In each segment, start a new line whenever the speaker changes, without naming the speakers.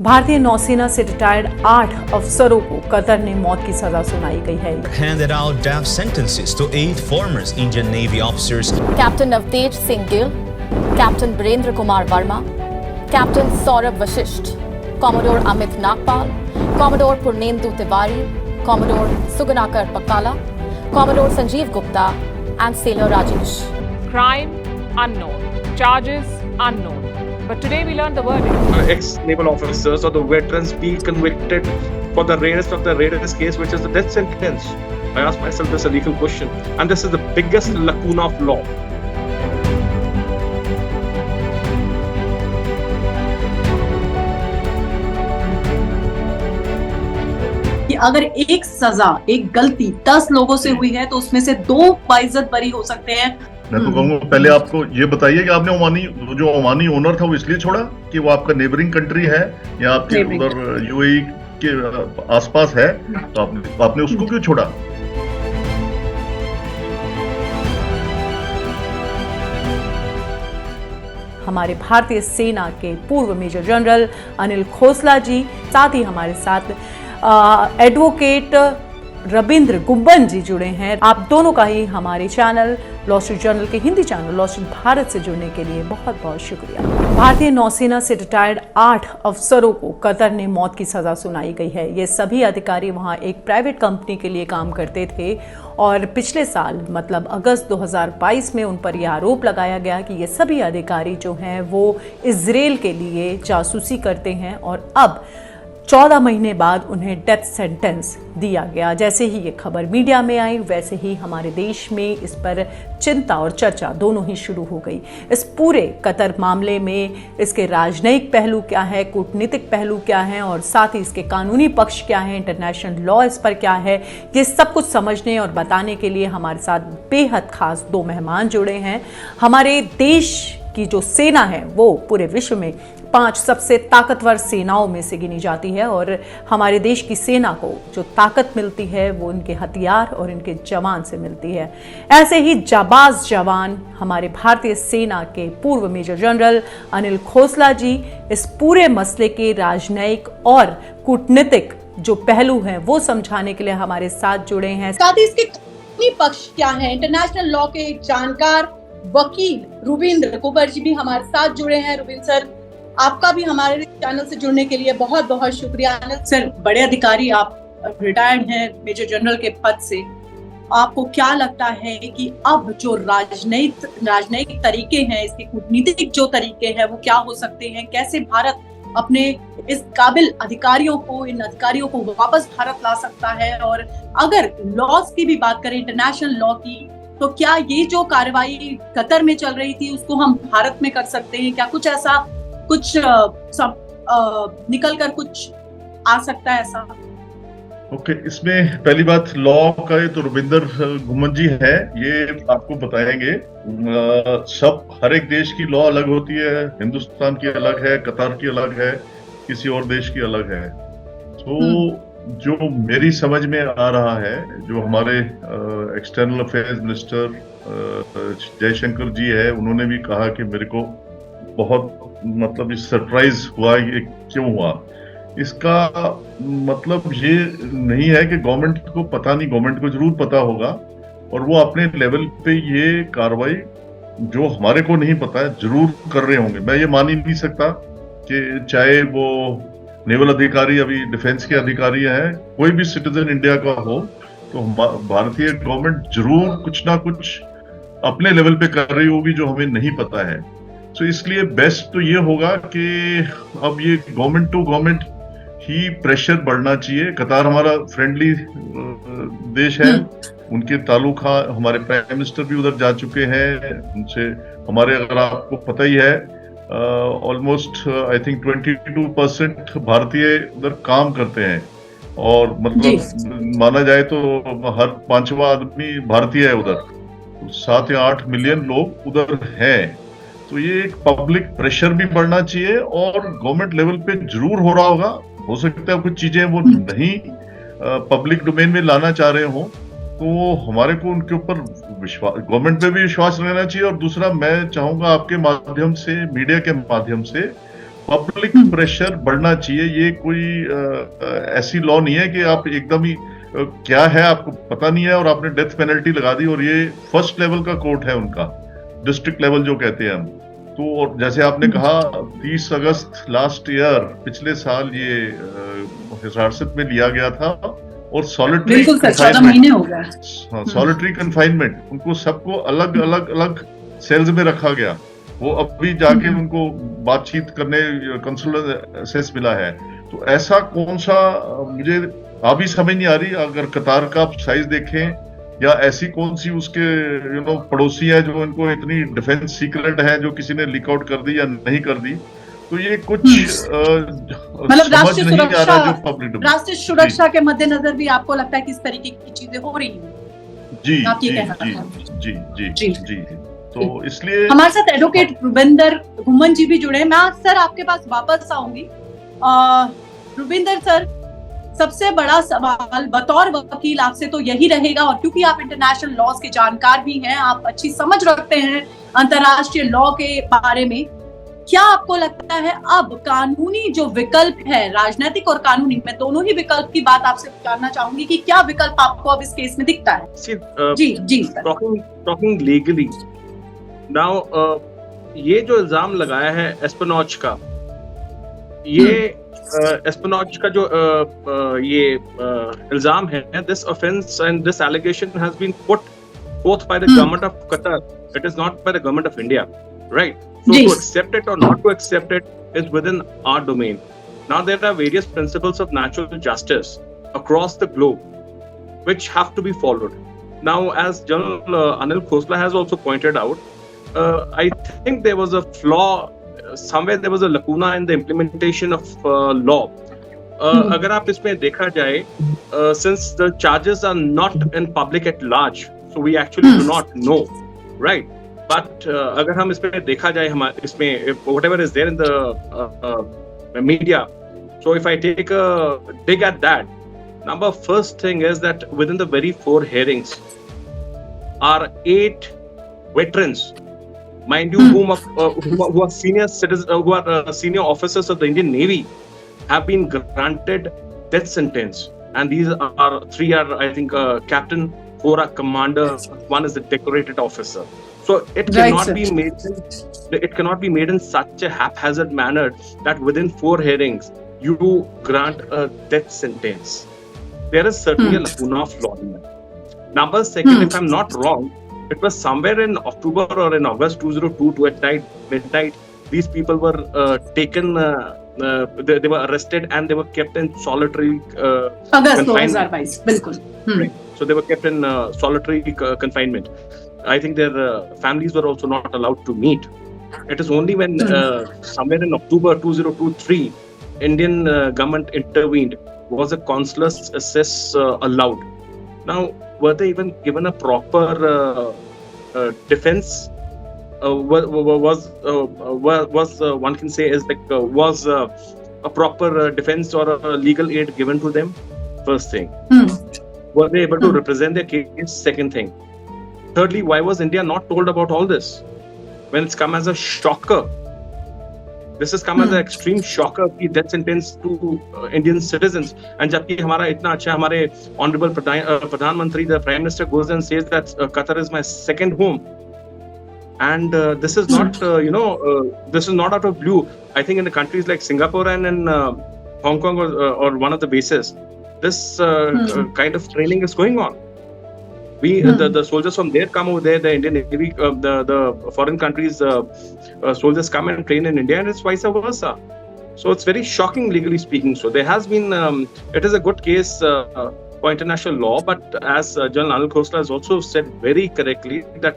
भारतीय नौसेना से रिटायर्ड 8 अफसरों को कतर ने मौत की सजा सुनाई गई है।
Handed out death sentences to 8 former Indian Navy officers.
Captain Navtej Singh Gill, Captain Birendra Kumar Verma, Captain Saurabh Vashisht, Commodore Amit Nagpal, Commodore Purnendu Tiwari, Commodore Suganakar Pakala, Commodore Sanjeev Gupta, and Sailor Rajesh.
Crime unknown, charges unknown. But today we learned the verdict.
Ex-naval officers or the veterans be convicted for the rarest of the rarest case, which is the death sentence. I ask myself this a legal question, and this is the biggest lacuna of law.
कि अगर एक सजा, एक गलती 10 लोगों से हुई है तो उसमें से 2 बाइज्जत बरी हो सकते हैं।
मैं तो कहूँगा पहले आपको ये बताइए कि आपने ओमानी ओनर था वो इसलिए छोड़ा कि वो आपका नेबरिंग कंट्री है या आपके उधर यूएई के आसपास है, तो आपने उसको क्यों छोड़ा?
हमारे भारतीय सेना के पूर्व मेजर जनरल अनिल खोसला जी, साथ ही हमारे साथ एडवोकेट रविंद्र गुब्बन जी जुड़े हैं। आप दोनों का ही हमारे चैनल लॉ स्ट्रीट जर्नल के Hindi channel law street Bharat से जुड़ने के लिए बहुत बहुत शुक्रिया। भारतीय नौसेना से रिटायर्ड 8 अफसरों को कतर ने मौत की सजा सुनाई गई है। ये सभी अधिकारी वहां एक प्राइवेट कंपनी के लिए काम करते थे और पिछले साल मतलब अगस्त 2022 में उन पर यह आरोप लगाया गया कि ये सभी अधिकारी जो हैं वो इजराइल के लिए जासूसी करते हैं और अब 14 महीने बाद उन्हें डेथ सेंटेंस दिया गया। जैसे ही ये खबर मीडिया में आई वैसे ही हमारे देश में इस पर चिंता और चर्चा दोनों ही शुरू हो गई। इस पूरे कतर मामले में इसके राजनयिक पहलू क्या है, कूटनीतिक पहलू क्या है और साथ ही इसके कानूनी पक्ष क्या है, इंटरनेशनल लॉ इस पर क्या है, ये सब कुछ समझने और बताने के लिए हमारे साथ बेहद खास 2 मेहमान जुड़े हैं। हमारे देश की जो सेना है वो पूरे विश्व में 5 सबसे ताकतवर सेनाओं में से गिनी जाती है और हमारे देश की सेना को जो ताकत मिलती है वो इनके हथियार और इनके जवान से मिलती है। ऐसे ही जाबाज जवान हमारे भारतीय सेना के पूर्व मेजर जनरल अनिल खोसला जी इस पूरे मसले के राजनयिक और कूटनीतिक जो पहलू हैं वो समझाने के लिए हमारे साथ जुड़े हैं।
साथ ही इसके कानूनी पक्ष क्या है, इंटरनेशनल लॉ के जानकार वकील रविंद्र गुब्बन जी भी हमारे साथ जुड़े हैं। रविंद्र सर, आपका भी हमारे चैनल से जुड़ने के लिए बहुत बहुत शुक्रिया। सर, बड़े अधिकारी, आप रिटायर्ड हैं मेजर जनरल के पद से, आपको क्या लगता है कि अब जो राजनयिक तरीके हैं, इसके कूटनीतिक जो तरीके हैं वो क्या हो सकते हैं? कैसे भारत अपने इस काबिल अधिकारियों को वापस भारत ला सकता है? और अगर लॉज की भी बात करें, इंटरनेशनल लॉ की, तो क्या ये जो कार्रवाई कतर में चल रही थी उसको हम भारत में कर सकते हैं? क्या कुछ ऐसा निकल कर कुछ आ सकता है ऐसा?
ओके, इसमें पहली बात लॉ का है तो रविंद्र गुब्बन जी है, ये आपको बताएंगे। हर एक देश की लॉ अलग होती है, हिंदुस्तान की अलग है, कतर की अलग है, किसी और देश की अलग है। तो जो मेरी समझ में आ रहा है, जो हमारे एक्सटर्नल अफेयर्स मिनिस्टर जयशंकर जी है, उन्होंने भी कहा कि मेरे को बहुत मतलब इस सरप्राइज हुआ, ये क्यों हुआ। इसका मतलब ये नहीं है कि गवर्नमेंट को पता नहीं, गवर्नमेंट को जरूर पता होगा और वो अपने लेवल पे ये कार्रवाई जो हमारे को नहीं पता है जरूर कर रहे होंगे। मैं ये मान ही नहीं सकता कि चाहे वो नेवल अधिकारी, अभी डिफेंस के अधिकारी हैं, कोई भी सिटीजन इंडिया का हो, तो भारतीय गवर्नमेंट जरूर कुछ ना कुछ अपने लेवल पे कर रही होगी जो हमें नहीं पता है। तो इसलिए बेस्ट तो ये होगा कि अब ये गवर्नमेंट टू गवर्नमेंट ही प्रेशर बढ़ना चाहिए। कतार हमारा फ्रेंडली देश है, उनके ताल्लुका, हमारे प्राइम मिनिस्टर भी उधर जा चुके हैं, उनसे हमारे, अगर आपको पता ही है, ऑलमोस्ट आई थिंक 22% भारतीय उधर काम करते हैं और मतलब माना जाए तो हर 5वां आदमी भारतीय है उधर, 7 या 8 मिलियन लोग उधर हैं। तो ये एक पब्लिक प्रेशर भी बढ़ना चाहिए और गवर्नमेंट लेवल पे जरूर हो रहा होगा। हो सकता है कुछ चीजें वो नहीं पब्लिक डोमेन में लाना चाह रहे हो, तो हमारे को उनके ऊपर विश्वास, गवर्नमेंट पे भी विश्वास रहना चाहिए। और दूसरा, मैं चाहूंगा आपके माध्यम से, मीडिया के माध्यम से, पब्लिक प्रेशर बढ़ना चाहिए। ये कोई ऐसी लॉ नहीं है कि आप एकदम ही क्या है आपको पता नहीं है और आपने डेथ पेनल्टी लगा दी, और ये फर्स्ट लेवल का कोर्ट है उनका, डिस्ट्रिक्ट लेवल जो कहते हैं हम। तो और जैसे आपने कहा 30 अगस्त लास्ट ईयर, पिछले साल ये हिरासत में लिया गया था, और सॉलिटरी सॉलिटरी कन्फाइनमेंट, उनको सबको अलग अलग अलग सेल्स में रखा गया। वो अभी जाके उनको बातचीत करने कंसुलर एसेस मिला है। तो ऐसा कौन सा, मुझे अभी समझ नहीं आ रही, अगर कतार का साइज देखें या ऐसी कौन सी उसके पड़ोसी है जो इनको इतनी डिफेंस सीक्रेट है जो किसी ने लीक आउट कर दी या नहीं कर दी, तो ये कुछ
मतलब राष्ट्रीय सुरक्षा के मद्देनजर भी आपको लगता है कि इस तरीके की चीजें हो रही हैं?
जी
आप ये
जी
कहना
जी
चाहते हैं?
जी जी जी। तो इसलिए
हमारे साथ एडवोकेट रुबिंदर घुम्मन जी भी जुड़े हैं। मैं आज सर आपके पास वापस आऊंगी। रुबिंदर सर, सबसे बड़ा सवाल बतौर वकील आपसे तो यही रहेगा, और क्योंकि आप इंटरनेशनल लॉज के जानकार भी हैं, आप अच्छी समझ रखते हैं अंतरराष्ट्रीय लॉ के बारे में, क्या आपको लगता है अब कानूनी जो विकल्प है, राजनीतिक और कानूनी, मैं दोनों ही विकल्प की बात आपसे जानना चाहूंगी कि क्या विकल्प आपको अब इस केस में दिखता है?
जी जी टॉकिंग लीगली नाउ, ये जो इल्जाम लगाया है एस्पेनॉज का, ये एस्पेनॉज का जो ये इल्जाम है, this offence and this allegation has been put forth by the government of Qatar. It is not by the government of India, right? So to accept it or not to accept it is within our domain. Now there are various principles of natural justice across the globe which have to be followed. Now, as General Anil Khosla has also pointed out, I think there was a flaw somewhere, there was a lacuna in the implementation of law. अगर आप इसमें देखा जाए, since the charges are not in public at large, so we actually do not know, right? But अगर हम इसमें देखा जाए, हमारे इसमें whatever is there in the media, so if I take a dig at that, first thing is that within the very 4 hearings are 8 veterans, mind you, who are senior citizens, who are senior officers of the Indian Navy, have been granted death sentence, and these are 3 are, I think, captain, 4 are commander, 1 is the decorated officer. So it cannot be made. It cannot be made in such a haphazard manner that within 4 hearings you grant a death sentence. There is certainly a lacuna of law in that. Second, if I'm not wrong, it was somewhere in October or in August 2022 at midnight. These people were taken. They were arrested and they were kept in solitary confinement. Right. So they were kept in solitary confinement. I think their families were also not allowed to meet. It is only when somewhere in October 2023, Indian government intervened, was a consular access allowed. Now, were they even given a proper defense? Was one can say is like was a proper defense or a legal aid given to them? First thing. Were they able to represent their case? Second thing. Thirdly, why was India not told about all this when it's come as a shocker? This has come as an extreme shocker, की death sentence to Indian citizens. And जबकि हमारा इतना अच्छा, हमारे honorable प्रधानमंत्री, the Prime Minister goes and says that Qatar is my second home. And this is not, this is not out of blue. I think in the countries like Singapore and in Hong Kong or one of the bases, this kind of training is going on. The soldiers from there come over there, the Indian Navy, the foreign countries soldiers come and train in India, and it's vice versa. So it's very shocking, legally speaking. So there has been, it is a good case for international law, but as General Anil Khosla has also said very correctly that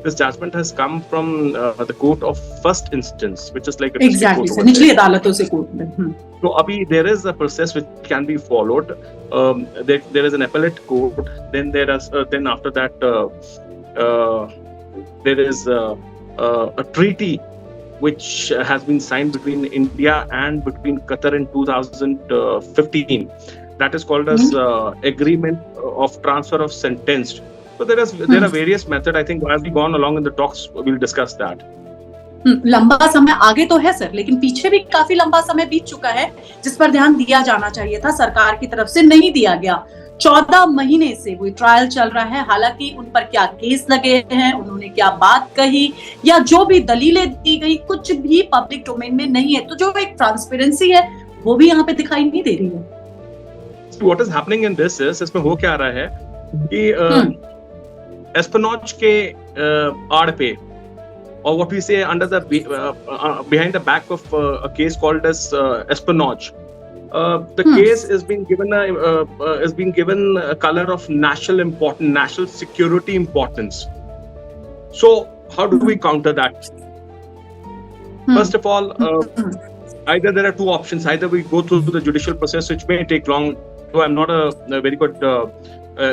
this judgment has come from the court of first instance, which is like a
exactly. So निचली अदालतों से court में.
So abhi there is a process which can be followed. There is an appellate court. Then there is then after that there is a treaty which has been signed between India and between Qatar in 2015. That is called as agreement of transfer of sentenced. So there are various methods. I think as we go on along in the talks, we'll discuss that.
लंबा समय आगे तो है sir, लेकिन पीछे भी काफी लंबा समय बीत चुका है जिस पर ध्यान दिया जाना चाहिए था, सरकार की तरफ से नहीं दिया गया। 14 महीने से वो ट्रायल चल रहा है, हालांकि उन पर क्या केस लगे हैं, उन्होंने क्या बात कही या जो भी दलीलें दी गई, कुछ भी पब्लिक डोमेन में नहीं है। तो जो एक ट्रांसपेरेंसी है वो भी यहाँ पे दिखाई नहीं दे रही है।
What is happening in this is, इसमें हो क्या रहा है कि एस्पेनॉज के आड़ पे, or what we say under the behind the back of a case called as espionage, the case is being given a color of national importance, national security importance. So how do we counter that? First of all, either there are two options: either we go through the judicial process, which may take long. So I'm not a very good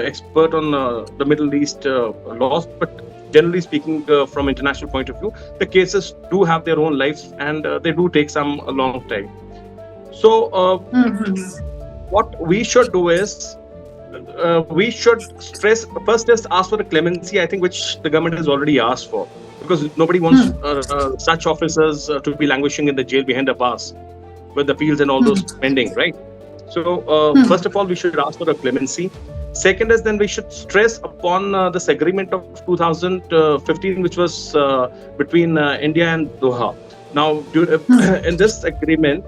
expert on the Middle East laws, but generally speaking, from international point of view, the cases do have their own lives and they do take a long time. So what we should do is we should stress first is ask for the clemency, I think, which the government has already asked for, because nobody wants such officers to be languishing in the jail behind the bars with the fields and all those pending, right? So first of all, we should ask for a clemency. Second is then we should stress upon this agreement of 2015, which was between India and Doha. Now, in this agreement,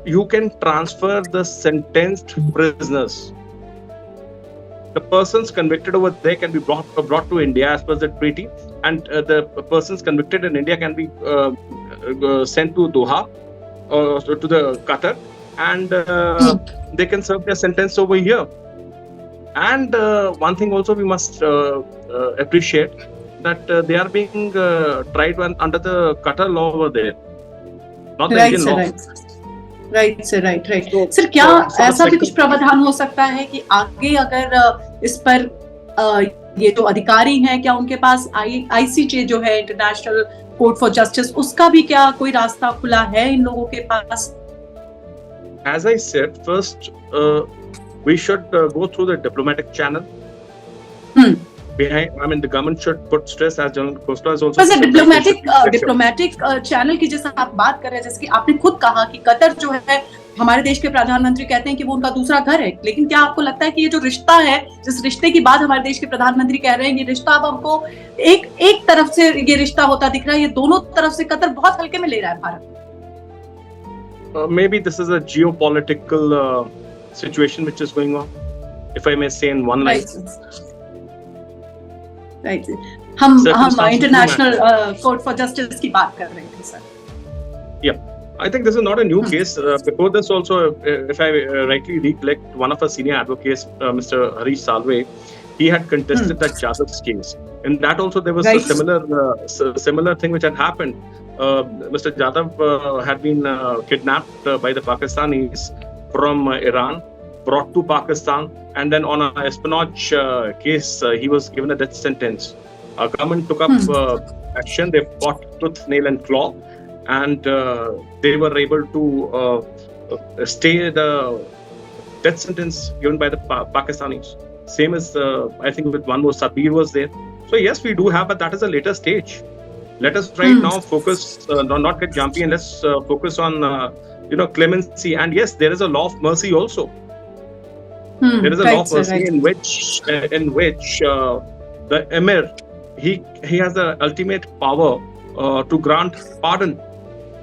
you can transfer the sentenced prisoners. The persons convicted over there can be brought to India as per the treaty, and the persons convicted in India can be sent to Doha or to the Qatar, and they can serve their sentence over here. And one thing also we must appreciate that they are being tried under the Qatar law over there, not the Indian law.
Right sir, क्या ऐसा भी कुछ प्रावधान हो सकता है कि आगे अगर इस पर ये जो अधिकारी हैं, क्या उनके पास ICJ जो है, इंटरनेशनल कोर्ट फॉर जस्टिस, उसका भी क्या कोई रास्ता खुला है इन लोगों के पास?
As I said, first we should go through the diplomatic channel. The government should put stress, as General Khosla has also said.
Diplomatic channel की जैसा आप बात कर रहे हैं, जैसे कि आपने खुद कहा कि कतर जो है, हमारे देश के प्रधानमंत्री कहते हैं कि वो उनका दूसरा घर है, लेकिन क्या आपको लगता है कि ये जो रिश्ता है, जिस रिश्ते की बात हमारे देश के प्रधानमंत्री कह रहे हैं, ये रिश्ता अब हमको एक तरफ से ये रिश्ता होता दिख रहा है, ये दोनों तरफ से कतर बहुत हल्के में ले रहा है Bharat?
Maybe this is a geopolitical situation which is going on, if I may say in one line.
Right, हम इंटरनेशनल कोर्ट फॉर जस्टिस की बात कर रहे थे sir.
Yeah, I think this is not a new case. Before this also, if I rightly recollect, one of our senior advocates, Mr. Harish Salve, he had contested that Jadav's case. In that also there was a similar thing which had happened. Mr. Jadav had been kidnapped by the Pakistanis from Iran, brought to Pakistan, and then on an espionage case, he was given a death sentence. Our government took up action. They fought tooth, nail, and claw, and they were able to stay the death sentence given by the Pakistanis. Same as I think with one more Sabir was there. So yes, we do have, but that is a later stage. Let us right now focus, not get jumpy, and let's focus on clemency. And yes, there is a law of mercy also. There is a law of mercy in which the emir he has the ultimate power to grant pardon,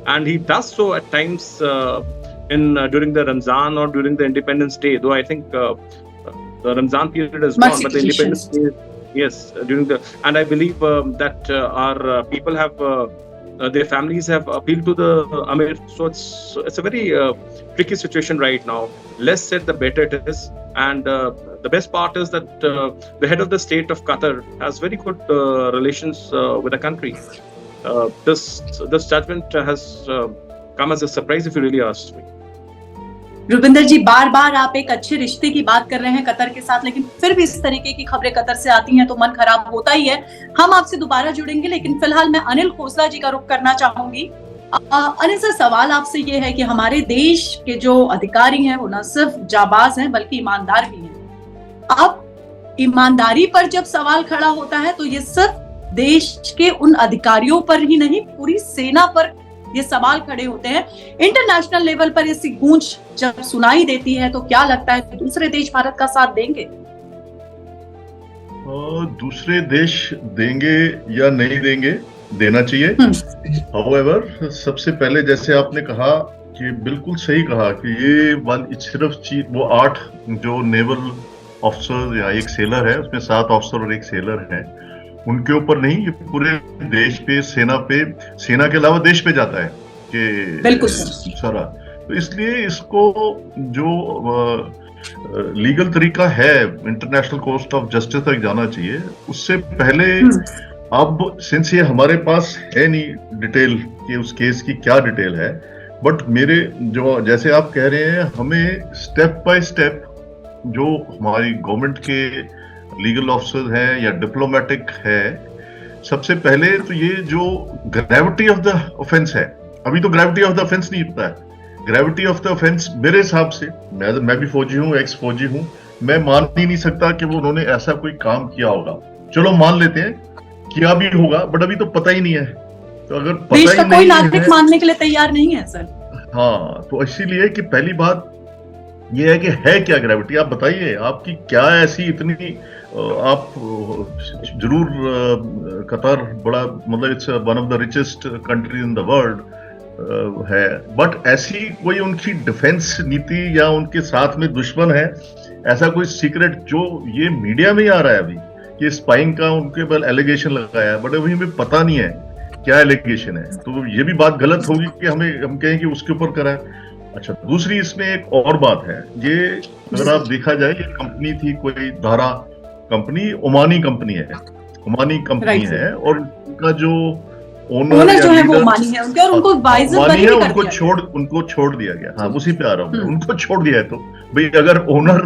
and he does so at times during the Ramzan or during the Independence Day. Though I think the Ramzan period is gone, but the Independence Day, yes, and I believe that our people have their families have appealed to the Amir. So it's a very tricky situation right now. Less said, the better it is. And the best part is that the head of the state of Qatar has very good relations with the country. This judgment has come as a surprise, if you really ask me.
रुबिंदर जी, बार बार आप एक अच्छे रिश्ते की बात कर रहे हैं Qatar के साथ, लेकिन फिर भी इस तरीके की खबरें कतर से आती हैं तो मन खराब होता ही है. हम आपसे दोबारा जुड़ेंगे, लेकिन फिलहाल मैं अनिल खोसला जी का रुख करना चाहूंगी. अनिल सर, सवाल आपसे ये है कि हमारे देश के जो अधिकारी हैं वो न सिर्फ जाबाज हैं बल्कि ईमानदार भी हैं. अब ईमानदारी पर जब सवाल खड़ा होता है तो ये सिर्फ देश के उन अधिकारियों पर ही नहीं, पूरी सेना पर ये सवाल खड़े होते हैं। इंटरनेशनल लेवल पर ऐसी गूंज जब सुनाई देती है तो क्या लगता है दूसरे देश भारत का साथ देंगे?
दूसरे देश देंगे या नहीं देंगे, देना चाहिए। हाउएवर, सबसे पहले जैसे आपने कहा कि बिल्कुल सही कहा कि ये सिर्फ वो 8 जो नेवल ऑफिसर या एक सेलर है, उसमें 7 ऑफिसर और एक सेलर है, उनके ऊपर नहीं, ये पूरे देश पे, सेना के अलावा देश पे जाता है कि
बिल्कुल
सारा। तो इसलिए इसको जो लीगल तरीका है इंटरनेशनल कोर्ट ऑफ जस्टिस तक जाना चाहिए। उससे पहले अब सिंस ये हमारे पास है नहीं डिटेल कि उस केस की क्या डिटेल है, बट मेरे जो जैसे आप कह रहे हैं, हमें स्टेप बाय स्टेप जो हमारी गवर्नमेंट के लीगल ऑफिसर हैं या डिप्लोमेटिक है, सबसे पहले तो ये जो ग्रेविटी ऑफ द ऑफेंस है, अभी तो ग्रेविटी ऑफ द ऑफेंस नहीं पता है। ग्रेविटी ऑफ द ऑफेंस मेरे हिसाब से, मैं भी फौजी हूँ, एक्स फौजी हूँ, मैं मान ही नहीं सकता कि वो उन्होंने ऐसा कोई काम किया होगा। चलो मान लेते हैं किया भी होगा, बट अभी तो पता ही नहीं है। तो अगर पता
देश
ही
का
नहीं
कोई नागरिक
है,
मानने के लिए तैयार नहीं है सर।
हाँ, तो इसीलिए कि पहली बात ये है कि है क्या ग्रेविटी, आप बताइए, आपकी क्या ऐसी इतनी आप जरूर कतर बड़ा मतलब it's one of the richest country in the world है, बट ऐसी कोई उनकी डिफेंस नीति या उनके साथ में दुश्मन है, ऐसा कोई सीक्रेट जो ये मीडिया में ही आ रहा है अभी कि स्पाइंग का उनके ऊपर एलिगेशन लगाया है, बट अभी हमें पता नहीं है क्या एलिगेशन है। तो ये भी बात गलत होगी कि हम कहें कि उसके ऊपर करा है। अच्छा, दूसरी इसमें एक और बात है, ये अगर आप देखा जाए, ये कंपनी थी कोई धारा कंपनी, ओमानी कंपनी है, ओमानी कंपनी है, और उनका जो ओनर
जो है वो ओमानी है उनके, और उनको वाइजर
ओमानी है, उनको छोड़ दिया गया। हाँ, उसी पे आ रहा हूँ, उनको छोड़ दिया है। तो भाई अगर ओनर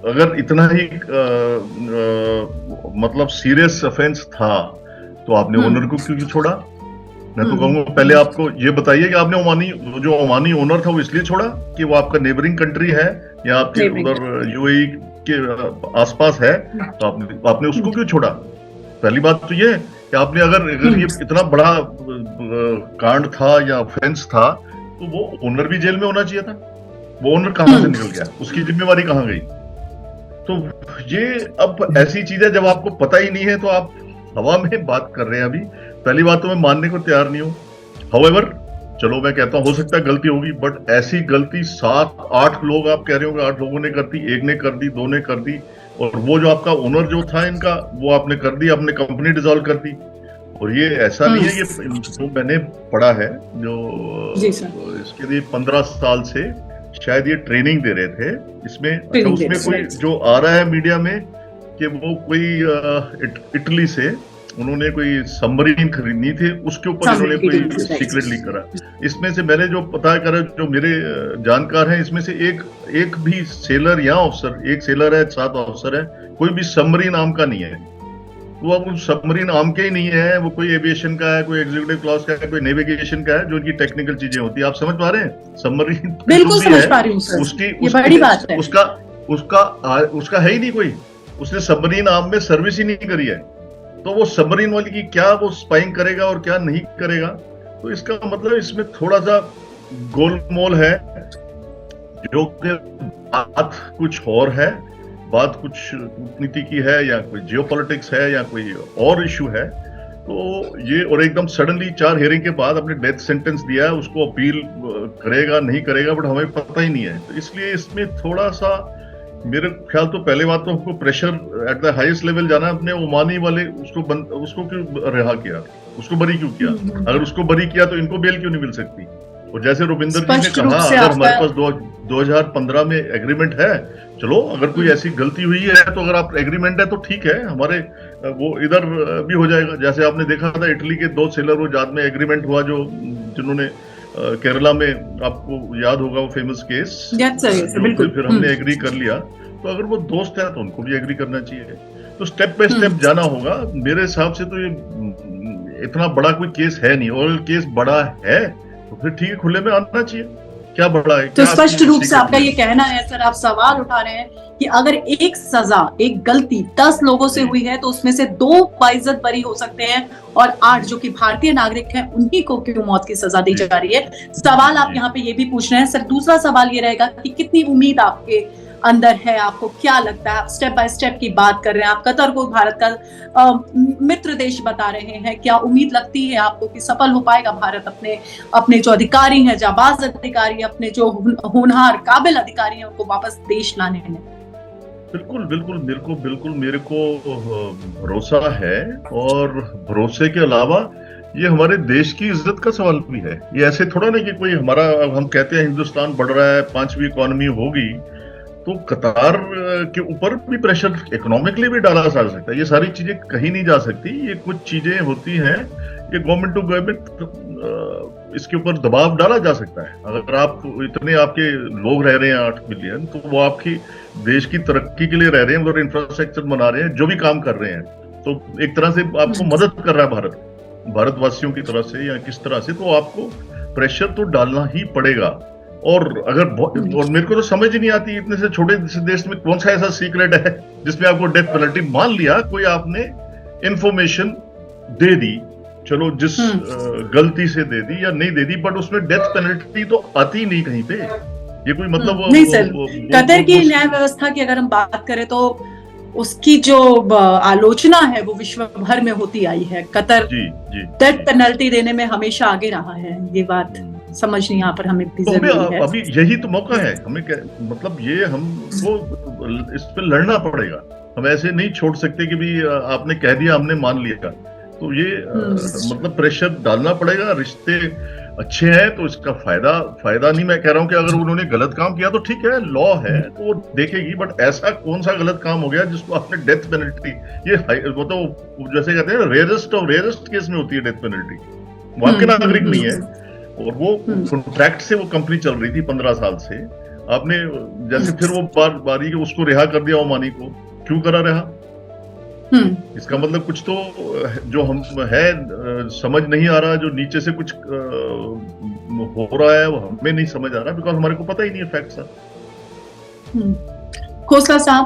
अगर इतना ही मतलब सीरियस ऑफेंस था तो आपने ओनर को क्यों छोड़ा? मैं तो कहूंगा पहले आपको ये बताइए कि आपने जो ओमानी ओनर था वो इसलिए छोड़ा कि वो आपका नेबरिंग कंट्री है या आपके उधर यूएई के आसपास है, तो आपने उसको क्यों छोड़ा? पहली बात तो ये कि आपने अगर ये इतना बड़ा कांड था या ऑफेंस था तो वो ओनर भी जेल में होना चाहिए था। वो ओनर कहां से निकल गया, उसकी जिम्मेवारी कहां गई? तो ये अब ऐसी चीजें जब आपको पता ही नहीं है तो आप हवा में बात कर रहे हैं। अभी पहली बात तो मैं मानने को तैयार नहीं हूं। हाउएवर, चलो मैं कहता हूं हो सकता है गलती होगी, बट ऐसी गलती 7-8 लोग आप कह रहे हो कि 8 लोगों ने कर दी, एक ने कर दी, 2 ने कर दी, और वो जो आपका ओनर जो था इनका, वो आपने कर दी, आपने कंपनी डिसॉल्व कर दी। और ये ऐसा नहीं है, ये जो मैंने पढ़ा है, जो इसके लिए 15 साल से शायद ये ट्रेनिंग दे रहे थे इसमें। अच्छा, उसमें कोई जो आ रहा है मीडिया में कि वो कोई इटली से उन्होंने कोई सबमरीन खरीदनी थी, उसके ऊपर इन्होंने कोई सीक्रेट लीक करा। इसमें से मैंने जो पता करा, जो मेरे जानकार हैं, इसमें से एक भी सेलर या ऑफिसर, एक सेलर है, 7 ऑफिसर है, कोई भी सबमरीन आर्म का नहीं है। वो अब सबमरीन आर्म के ही नहीं है, वो कोई एविएशन का है, कोई एग्जीक्यूटिव क्लास का है, कोई नेविगेशन का है, जो इनकी टेक्निकल चीजें होती है। आप समझ पा रहे हैं? सबमरीन
बिल्कुल समझ पा रही हूं सर, ये बड़ी बात है।
उसका है ही नहीं कोई, उसने सबमरीन आर्म में सर्विस ही नहीं करी है, तो वो सबमरीन वाली की क्या वो स्पाइंग करेगा और क्या नहीं करेगा? तो इसका मतलब इसमें थोड़ा सा गोलमोल है, जो कि बात कुछ और है, बात कुछ कूटनीति की है, या कोई जियोपॉलिटिक्स है, या कोई और इशू है। तो ये और एकदम सडनली 4 हियरिंग के बाद अपने डेथ सेंटेंस दिया है, उसको अपील करेगा नहीं करेगा, बट हमें पता ही नहीं है। तो इसलिए इसमें थोड़ा सा मेरे ख्याल तो पहले बात तो हमको pressure at the highest level जाना है। अपने ओमानी वाले उसको क्यों रिहा किया, उसको बरी क्यों किया? अगर उसको बरी किया तो इनको बेल क्यों नहीं मिल सकती? और जैसे रुबिंदर जी ने कहा, अगर हमारे पास 2015 में एग्रीमेंट है, चलो अगर कोई ऐसी गलती हुई है तो अगर आप एग्रीमेंट है तो ठीक है, हमारे वो इधर भी हो जाएगा। जैसे आपने देखा था इटली के 2 सेलर वो बाद में एग्रीमेंट हुआ, जो जिन्होंने केरला में, आपको याद होगा वो फेमस केस, फिर हमने एग्री कर लिया। तो अगर वो दोस्त है तो उनको भी एग्री करना चाहिए। तो स्टेप बाय स्टेप जाना होगा मेरे हिसाब से। तो ये इतना बड़ा कोई केस है नहीं, और केस बड़ा है तो फिर ठीक है, खुले में आना चाहिए। क्या बड़ा है?
तो स्पष्ट रूप से आपका ये कहना है सर, आप सवाल उठा रहे हैं कि अगर एक सजा, एक गलती 10 लोगों से हुई है तो उसमें से 2 बाइज्जत बरी हो सकते हैं और 8 जो कि भारतीय नागरिक हैं उन्हीं को क्यों मौत की सजा दी जा रही है। सवाल आप यहाँ पे ये भी पूछ रहे हैं सर। दूसरा सवाल ये रहेगा कि कितनी उम्मीद आपके अंदर है, आपको क्या लगता है? आप स्टेप बाय स्टेप की बात कर रहे हैं, आप कतर को भारत का मित्र देश बता रहे हैं, क्या उम्मीद लगती है आपको कि सफल हो पाएगा भारत अपने जो अधिकारी हैं, जाबाज अधिकारी, अपने जो होनहार काबिल अधिकारी हैं उनको वापस देश लाने में?
बिल्कुल बिल्कुल मेरे को भरोसा है, और भरोसे के अलावा ये हमारे देश की इज्जत का सवाल भी है। ये ऐसे थोड़ा नहीं कि कोई हमारा, हम कहते हैं हिंदुस्तान बढ़ रहा है, 5वीं इकोनॉमी होगी, तो कतार के ऊपर भी प्रेशर इकोनॉमिकली भी डाला जा सकता है। ये सारी चीजें कहीं नहीं जा सकती, ये कुछ चीजें होती हैं, ये गवर्नमेंट टू गवर्नमेंट इसके ऊपर दबाव डाला जा सकता है। अगर आप इतने आपके लोग रह रहे हैं 8 मिलियन, तो वो आपकी देश की तरक्की के लिए रह रहे हैं, और इंफ्रास्ट्रक्चर बना रहे हैं, जो भी काम कर रहे हैं, तो एक तरह से आपको मदद कर रहा है भारतवासियों की तरफ से या किस तरह से, तो आपको प्रेशर तो डालना ही पड़ेगा। और अगर और मेरे को तो समझ ही नहीं आती, इतने से छोटे से देश में कौन सा ऐसा सीक्रेट है जिसमें आपको डेथ पेनल्टी, मान लिया कोई आपने इंफॉर्मेशन दे दी, चलो जिस गलती से दे दी या नहीं दे दी, बट उसमें डेथ पेनल्टी तो आती नहीं कहीं पे। ये कोई मतलब
नहीं सर, कतर की न्याय व्यवस्था की अगर हम बात करें तो उसकी जो आलोचना है वो विश्व भर में होती आई है। कतर डेथ पेनल्टी देने में हमेशा आगे रहा है, ये बात समझनी यहाँ पर हमें भी जरूरी है।
अभी यही तो मौका है हमें, मतलब ये हमको इस पे लड़ना पड़ेगा। हम ऐसे नहीं छोड़ सकते कि भी आपने कह दिया हमने मान लिया, तो ये मतलब प्रेशर डालना पड़ेगा। रिश्ते अच्छे हैं तो इसका फायदा नहीं मैं कह रहा हूँ कि अगर उन्होंने गलत काम किया तो ठीक है, लॉ है तो वो देखेगी, बट ऐसा कौन सा गलत काम हो गया जिसको आपने डेथ पेनल्टी, ये वो तो जैसे कहते हैं रेयरेस्ट ऑफ रेयरेस्ट केस में होती है डेथ पेनल्टी। वो आपके नागरिक नहीं है, और वो कॉन्ट्रैक्ट से वो कंपनी चल रही थी 15 साल से, आपने जैसे फिर वो बारी उसको रिहा कर दिया, ओमानी को क्यों करा रहा? इसका मतलब कुछ तो जो हम है समझ नहीं आ रहा, जो नीचे से कुछ हो रहा है वो हमें नहीं समझ आ रहा, बिकॉज हमारे को पता ही नहीं है फैक्ट सर।
खोसला साहब,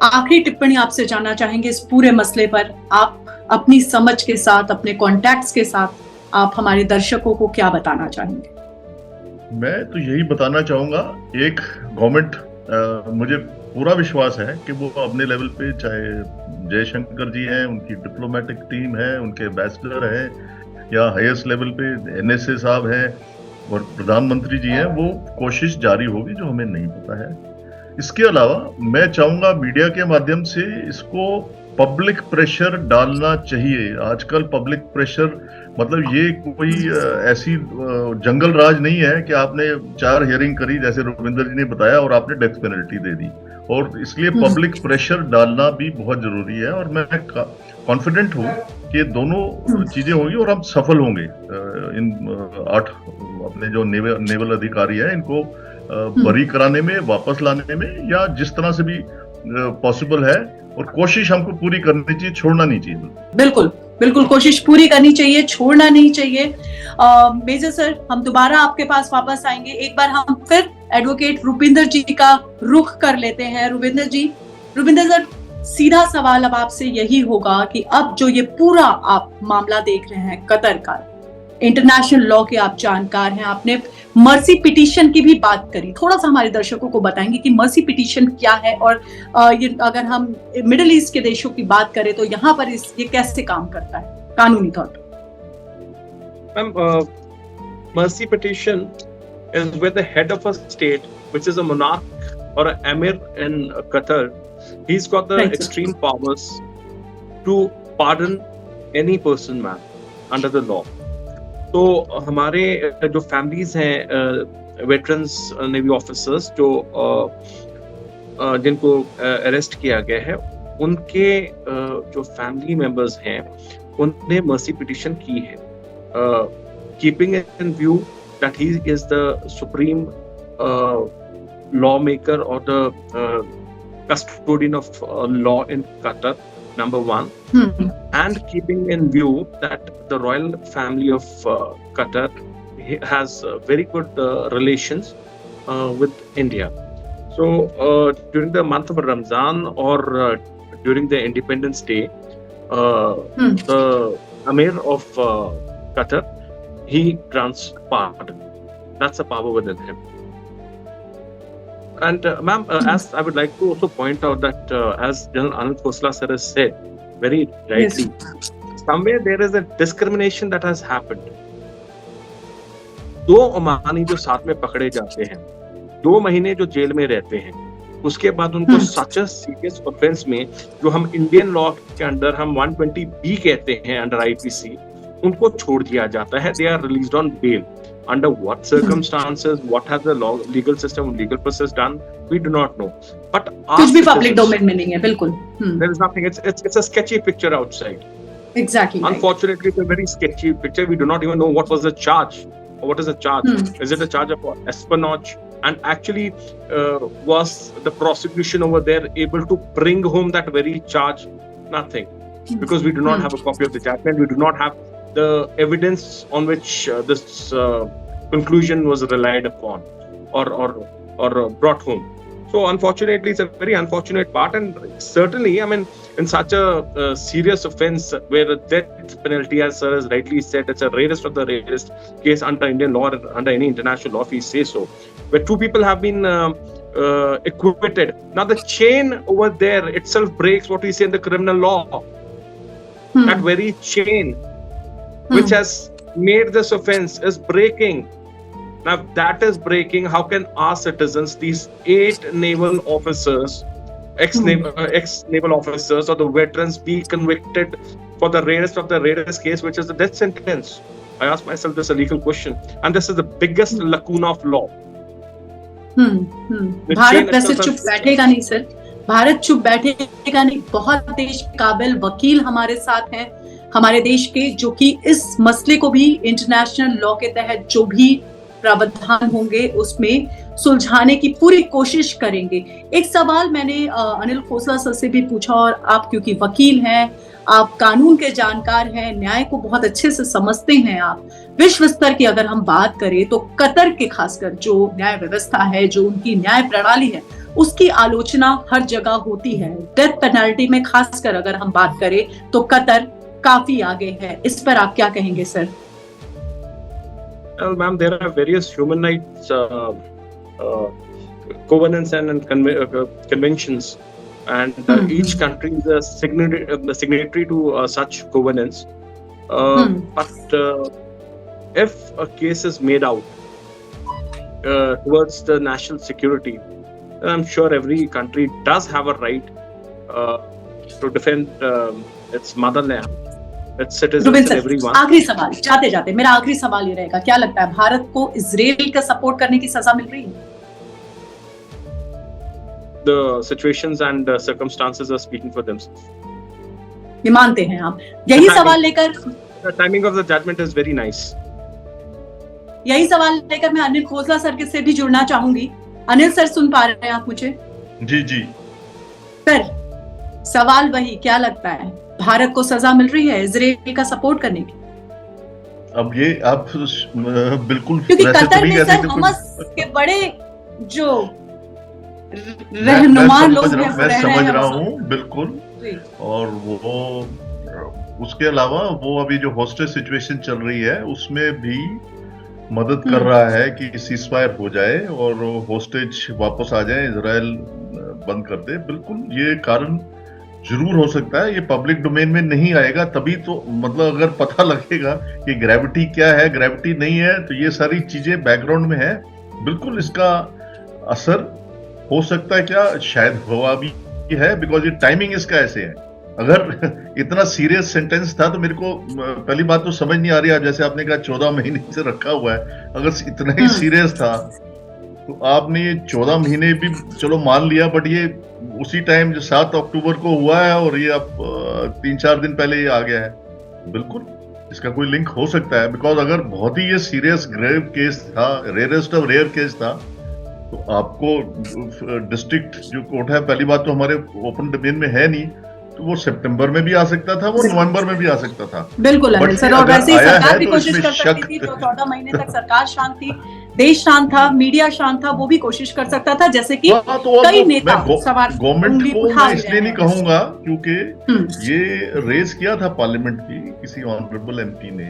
आखिरी टिप्पणी आपसे जानना चाहेंगे इस पूरे मसले पर। आप अपनी समझ के साथ, अपने कॉन्टैक्ट्स के साथ, आप हमारे दर्शकों को क्या बताना चाहेंगे?
मैं तो यही बताना चाहूंगा, एक गवर्नमेंट, मुझे पूरा विश्वास है कि वो अपने लेवल पे, चाहे जयशंकर जी हैं, उनकी डिप्लोमेटिक टीम है, उनके एम्बेसडर हैं, या हाईएस्ट लेवल पे NSA साहब हैं और प्रधानमंत्री जी हैं, वो कोशिश जारी होगी जो हमें नहीं पता है। इसके अलावा मैं चाहूंगा मीडिया के माध्यम से इसको पब्लिक प्रेशर डालना चाहिए। आजकल पब्लिक प्रेशर मतलब ये कोई ऐसी जंगल राज नहीं है कि आपने 4 हियरिंग करी जैसे रुविंदर जी ने बताया और आपने डेथ पेनल्टी दे दी, और इसलिए पब्लिक प्रेशर डालना भी बहुत जरूरी है। और मैं कॉन्फिडेंट हूँ कि ये दोनों चीजें होंगी और हम सफल होंगे। इन 8 अपने जो नेवल अधिकारी हैं इनको बरी कराने में, वापस लाने में, या जिस तरह से भी पॉसिबल है, और कोशिश हमको पूरी करनी चाहिए, छोड़ना नहीं चाहिए। बिल्कुल कोशिश पूरी करनी चाहिए, छोड़ना नहीं चाहिए। मेजर सर, हम दोबारा आपके पास वापस आएंगे। एक बार हम फिर एडवोकेट रुपिंदर जी का रुख कर लेते हैं। रुपिंदर सर, सीधा सवाल अब आपसे यही होगा कि अब जो ये पूरा आप मामला देख रहे हैं कतर का, इंटरनेशनल लॉ के आप जानकार हैं, आपने मर्सी पिटीशन की भी बात करी, थोड़ा सा हमारे दर्शकों को बताएंगे कि मर्सी पिटीशन क्या है, और ये अगर हम मिडिल ईस्ट के देशों की बात करें तो यहाँ पर ये कैसे काम करता है कानूनी तौर पर?
Ma'am, mercy petition is where the head of a state, which is a monarch or an emir in Qatar, he's got the extreme powers to pardon any person, man, under the law. तो हमारे जो families हैं veterans navy officers जो जिनको arrest किया गया है, उनके जो फैमिली मेंबर्स हैं उन्होंने मर्सी पिटीशन की है, keeping in view that he is the supreme lawmaker or the custodian of law in Qatar, number one, and keeping in view that the royal family of Qatar has very good relations with India. So during the month of Ramzan or during the Independence Day, the Amir of Qatar, he grants pardon. That's a power within him. And ma'am, as I would like to also point out that as General Anil Khosla sir has said very rightly, somewhere there is a discrimination that has happened. 2 Omani जो साथ में पकड़े जाते हैं, 2 महीने जो jail में रहते हैं, उसके बाद उनको सच अ सीरियस ऑफेंस में जो हम इंडियन लॉ के अंदर हम 120B कहते हैं अंडर आईपीसी, उनको छोड़ दिया जाता है. They are released on bail. Under what circumstances, what has the legal system, legal process done, we do not know. But
कुछ भी पब्लिक डोमेन में नहीं है, बिल्कुल.
There is nothing. It's a sketchy picture outside.
Exactly.
Unfortunately, it's a very sketchy picture. We do not even know what was the charge. Or what is the charge? Is it a charge of espionage? And actually, was the prosecution over there able to bring home that very charge? Nothing, because we do not have a copy of the judgment. We do not have the evidence on which this conclusion was relied upon or brought home. So unfortunately, it's a very unfortunate part, and certainly, I mean, in such a serious offence where a death penalty, as sir has rightly said, it's a rarest of the rarest case under Indian law or under any international law, if we say so, where 2 people have been acquitted. Now the chain over there itself breaks what we say in the criminal law. That very chain which has made this offence is breaking. Now that is breaking. How can our citizens, these 8 naval officers, ex-naval officers or the veterans, be convicted for the rarest of the rarest case, which is the death sentence? I ask myself this a legal question, and this is the biggest lacuna of law.
Bharat वैसे चुप बैठेगा नहीं sir, Bharat चुप बैठेगा नहीं. बहुत देश काबिल वकील हमारे साथ हैं, हमारे देश के, जो कि इस मसले को भी इंटरनेशनल लॉ के तहत जो भी प्रावधान होंगे उसमें सुलझाने की पूरी कोशिश करेंगे. एक सवाल मैंने अनिल खोसला सर से भी पूछा, और आप क्योंकि वकील हैं, आप कानून के जानकार हैं, न्याय को बहुत अच्छे से समझते हैं आप. विश्व स्तर की अगर हम बात करें तो कतर के खासकर जो न्याय व्यवस्था है, जो उनकी न्याय प्रणाली है, उसकी आलोचना हर जगह होती है. डेथ पेनल्टी में खासकर अगर हम बात करें तो कतर काफी आगे है. इस पर आप क्या कहेंगे sir?
Well, ma'am, there are various human rights covenants and conventions, and each country is a signatory to such covenants. But if a case is made out towards the national security, then I'm sure every country does have a right to defend its motherland.
Rubin sir, आखिरी सवाल, जाते जाते मेरा आखिरी सवाल ये रहेगा, क्या लगता है भारत को इजराइल का सपोर्ट करने की सजा मिल रही है?
The situations and circumstances are speaking for themselves.
ये मानते हैं आप? यही सवाल लेकर
The timing of the judgment is very nice.
यही सवाल लेकर मैं अनिल खोसला सर से भी जुड़ना चाहूंगी. अनिल सर, सुन पा रहे हैं आप मुझे?
जी जी
सर, सवाल वही, क्या लगता है भारत को सजा मिल रही है इजराइल का सपोर्ट करने की?
अब ये आप बिल्कुल,
क्योंकि कतर में सर हमास के बड़े जो रहनुमा लोग हैं,
मैं समझ रहा हूँ बिल्कुल. और वो उसके अलावा वो अभी जो हॉस्टेज सिचुएशन चल रही है उसमें भी मदद कर रहा है कि सीजफायर हो जाए और हॉस्टेज वापस आ जाए, इजराइल बंद कर दे. बिल्कुल ये कारण जरूर हो सकता है. ये पब्लिक डोमेन में नहीं आएगा तभी तो, मतलब अगर पता लगेगा कि ग्रेविटी क्या है, ग्रेविटी नहीं है, तो ये सारी चीजें बैकग्राउंड में है. बिल्कुल इसका असर हो सकता है, क्या शायद हुआ भी है, बिकॉज ये टाइमिंग इसका ऐसे है. अगर इतना सीरियस सेंटेंस था तो मेरे को पहली बात तो समझ नहीं आ रही है, जैसे आपने कहा 14 महीने से रखा हुआ है, अगर इतना ही सीरियस था तो आपने ये 14 महीने भी चलो मान लिया, बट ये उसी टाइम जो 7 अक्टूबर को हुआ है और ये अब 3-4 दिन पहले ये आ गया है. बिल्कुल इसका कोई लिंक हो सकता है, बिकॉज अगर बहुत ही ये सीरियस ग्रेव केस था, रेयरेस्ट ऑफ रेयर केस था, तो आपको डिस्ट्रिक्ट जो कोर्ट है, पहली बात तो हमारे ओपन डोमेन में है नहीं, तो वो सितंबर में भी आ सकता था, वो नवंबर में भी आ सकता था.
बिल्कुल सर, और वैसे ही सरकार भी कोशिश कर सकती थी, तो 14 महीने तक सरकार शांत थी. देश शांत था, मीडिया शांत था, वो भी कोशिश कर सकता था, जैसे कि
तो
कई नेता सवाल
गवर्नमेंट
उंगली
को
उठा
मैं
भी
इसलिए
रहे
नहीं
हैं।
कहूंगा क्योंकि ये रेज किया था पार्लियामेंट की किसी ऑनरेबल एमपी ने,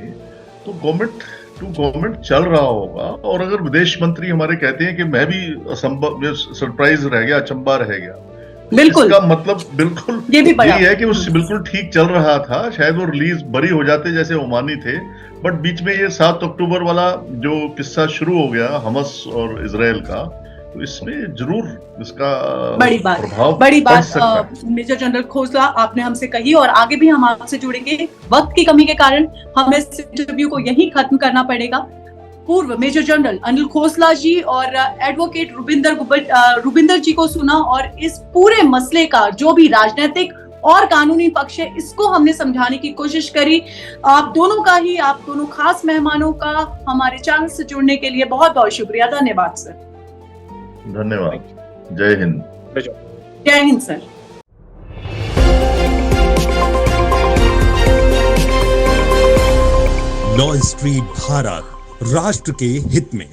तो गवर्नमेंट टू गवर्नमेंट चल रहा होगा। और अगर विदेश मंत्री हमारे कहते हैं कि मैं भी सरप्राइज रह गया, अचंबा रह गया,
बिल्कुल
इसका मतलब बिल्कुल
ये भी बड़ा
यही है कि उससे बिल्कुल ठीक चल रहा था। शायद वो रिलीज बरी हो जाते जैसे ओमानी थे, बट बीच में ये 7 अक्टूबर वाला जो किस्सा शुरू हो गया हमास और इजराइल का, तो इसमें जरूर इसका
बड़ी
प्रभाव
बात
पड़ सकता है।
मेजर जनरल खोसला आपने हमसे कही, और आगे भी हम आपसे जुड़ेंगे। वक्त की कमी के कारण हमें इस इंटरव्यू को यहीं खत्म करना पड़ेगा। पूर्व मेजर जनरल अनिल खोसला जी और एडवोकेट रुबिंदर जी को सुना, और इस पूरे मसले का जो भी राजनीतिक और कानूनी पक्ष है, इसको हमने समझाने की कोशिश करी। आप दोनों खास मेहमानों का हमारे चैनल से जुड़ने के लिए बहुत बहुत शुक्रिया। धन्यवाद सर।
धन्यवाद। जय हिंद।
जय Hind sir.
Law street Bharat, राष्ट्र के हित में।